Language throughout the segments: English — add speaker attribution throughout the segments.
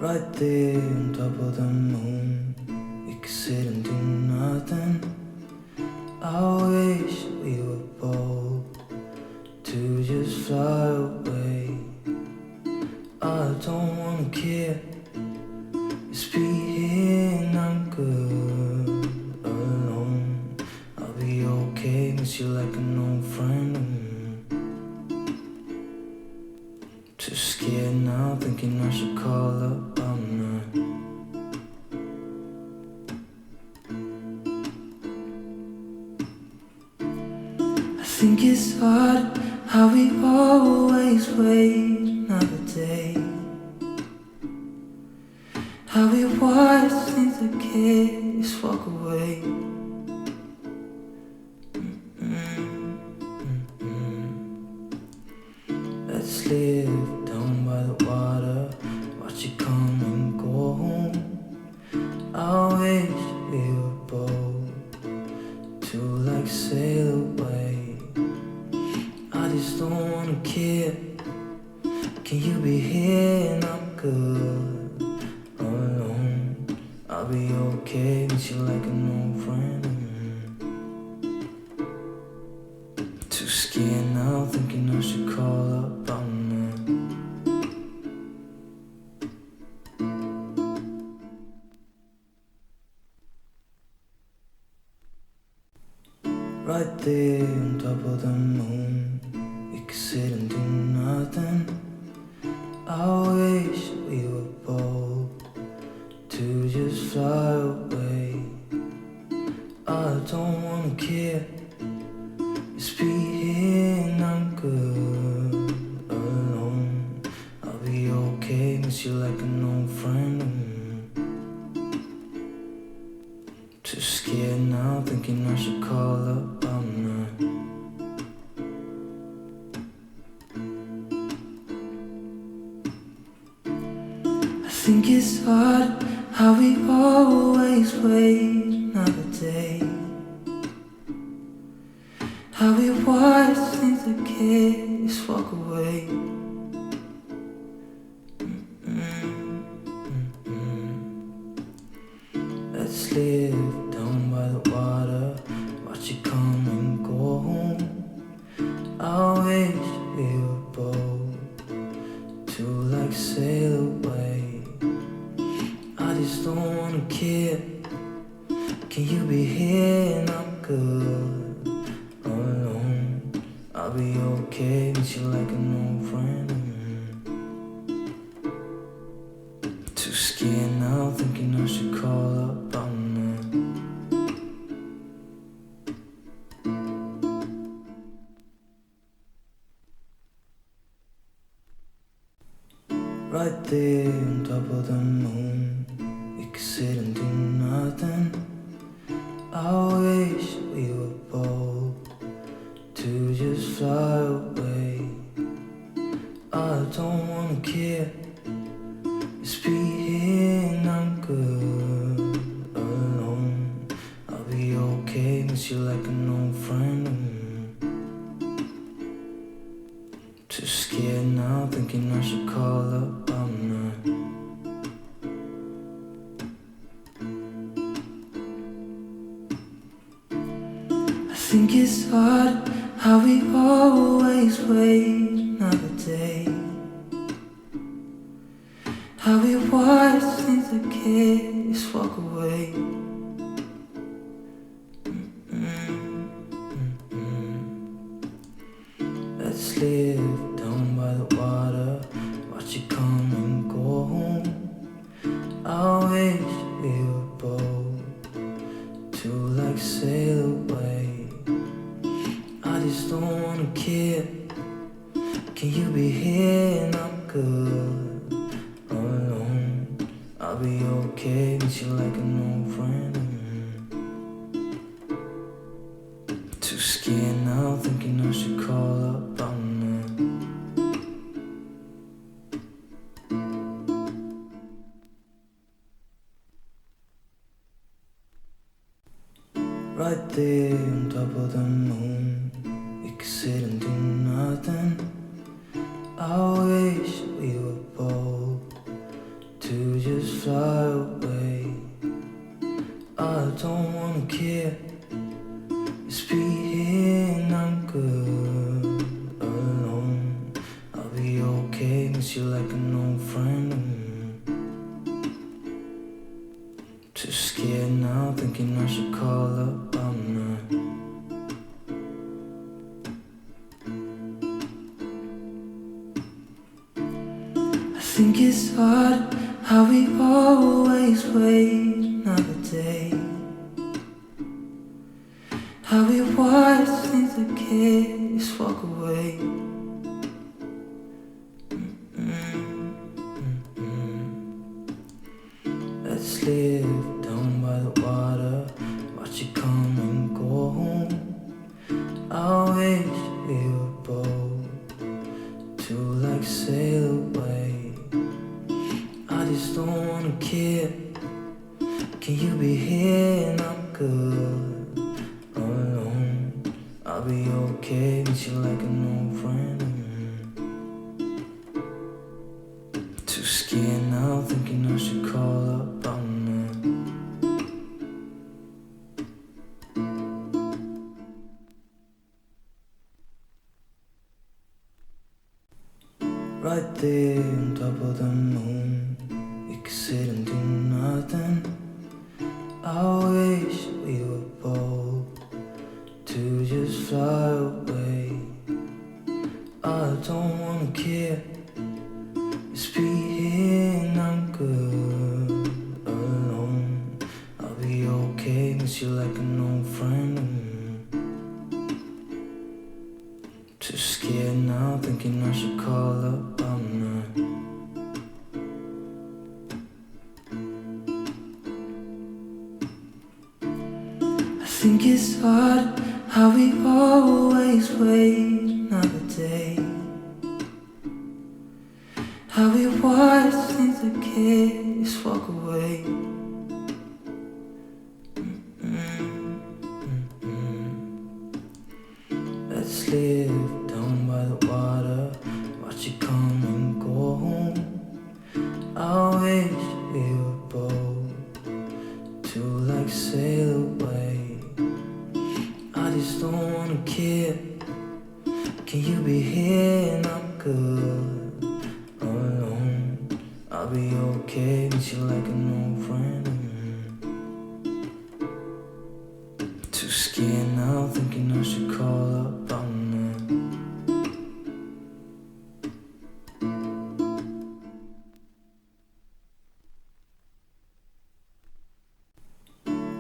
Speaker 1: Right there on top of the moon, we could sit and do nothing. I wish we were bold to just fly away. I don't wanna care, just be here and I'm good alone. I'll be okay, miss you like an old friend. Too scared now, thinking I should call up all night. I think it's hard how we always wait another day, how we watch things that can't just walk away. Let's live down by the water, watch it come and go home. I wish we were bold to like sail away. I just don't wanna care. Can you be here and I'm good alone? I'll be okay, miss you like an old friend. Too scared now, thinking I should call up all night. Right there on top of the moon, we could sit and do nothing. I wish we were bold to just fly away. I don't wanna care, just be here and I'm good alone. I'll be okay, miss you like an old friend. Too scared now, thinking I should call up all night. I think it's hard how we always wait another day, how we watch things that can't just walk away. Let's live down by the water, watch it come and go home. I wish we were bold to like sail away. I just don't wanna care. Can you be here and I'm good alone? I'll be okay, miss you like an old friend. Too scared now, thinking I should call up all night. Right there on top of the moon, we could sit and do nothing. I wish we were bold to just fly away. I don't wanna care, just be here and I'm good alone. I'll be okay, miss you like an old friend. Too scared now, thinking I should call up all night. I think it's hard how we always wait another day, how we watch things that can't just walk away. Let's live down by the water, watch it come and go home. I wish we were bold to like sail away. I just don't wanna care. Can you be here and I'm good alone? I'll be okay, miss you like an old friend. Too scared now, thinking I should call up all night. Right there on top of the moon, we could sit and do nothing. I wish we were bold to fly away. I don't wanna care. Just be here and I'm good alone. I'll be okay, miss you like an old friend. Too scared now, thinking I should call up all night. I think it's hard how we always wait another day. How we watch things that can't just walk away. Let's live down by the water, watch it come and go home. I wish we were both to like sail away. I just don't wanna care. Can you be here and I'm good alone? I'll be okay, miss you like an old friend. Too scared now, thinking I should call up all night. Right there on top of the moon, we could sit and do nothing. I wish we were bold to just fly away. I don't wanna care. Just be here and I'm good alone. I'll be okay, miss you like an old friend. Too scared now, thinking I should call up all night. I think it's hard how we always wait another day. How we watch things that can't just walk away. Let's live down by the water, watch it come and go home. I wish we were both to like sail away. I just don't wanna care. Can you be here and I'm good alone? I'll be okay, miss you like an old friend. Too scared now, thinking I should call up all night.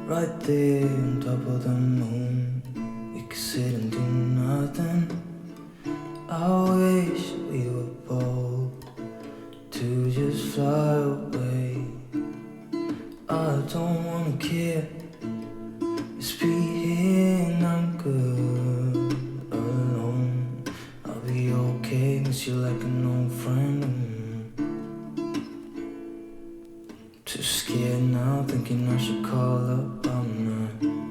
Speaker 1: Right there on top of the moon, we could sit and do nothing. I wish we were bold to just fly away. I don't wanna care. Just be here and I'm good alone. I'll be okay, miss you like an old friend. Too scared now, thinking I should call up all night.